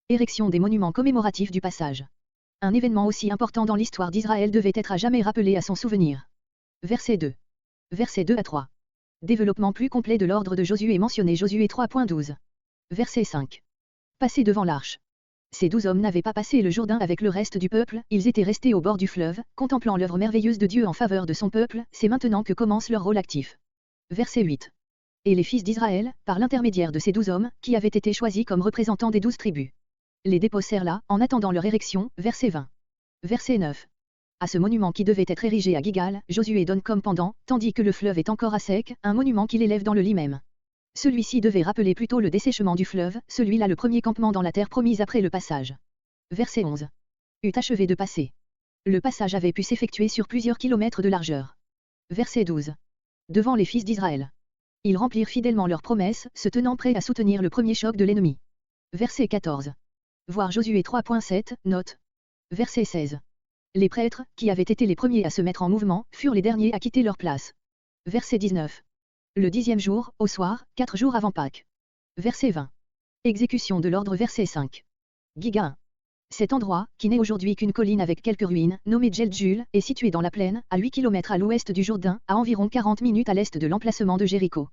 Érection des monuments commémoratifs du passage. Un événement aussi important dans l'histoire d'Israël devait être à jamais rappelé à son souvenir. Verset 2. Versets 2 à 3. Développement plus complet de l'ordre de Josué mentionné Josué 3.12. Verset 5. Passer devant l'arche. Ces 12 hommes n'avaient pas passé le Jourdain avec le reste du peuple, ils étaient restés au bord du fleuve, contemplant l'œuvre merveilleuse de Dieu en faveur de son peuple, c'est maintenant que commence leur rôle actif. Verset 8. Et les fils d'Israël, par l'intermédiaire de ces 12 hommes, qui avaient été choisis comme représentants des 12 tribus, les déposèrent là, en attendant leur érection, verset 20. Verset 9. À ce monument qui devait être érigé à Gigal, Josué donne comme pendant, tandis que le fleuve est encore à sec, un monument qui l'élève dans le lit même. Celui-ci devait rappeler plutôt le dessèchement du fleuve, celui-là le premier campement dans la terre promise après le passage. Verset 11. Eut achevé de passer. Le passage avait pu s'effectuer sur plusieurs kilomètres de largeur. Verset 12. Devant les fils d'Israël. Ils remplirent fidèlement leurs promesses, se tenant prêts à soutenir le premier choc de l'ennemi. Verset 14. Voir Josué 3.7, note. Verset 16. Les prêtres, qui avaient été les premiers à se mettre en mouvement, furent les derniers à quitter leur place. Verset 19. Le 10e jour, au soir, 4 jours avant Pâques. Verset 20. Exécution de l'ordre verset 5. Giga. Cet endroit, qui n'est aujourd'hui qu'une colline avec quelques ruines, nommée Djeldjul, est situé dans la plaine, à 8 km à l'ouest du Jourdain, à environ 40 minutes à l'est de l'emplacement de Jéricho.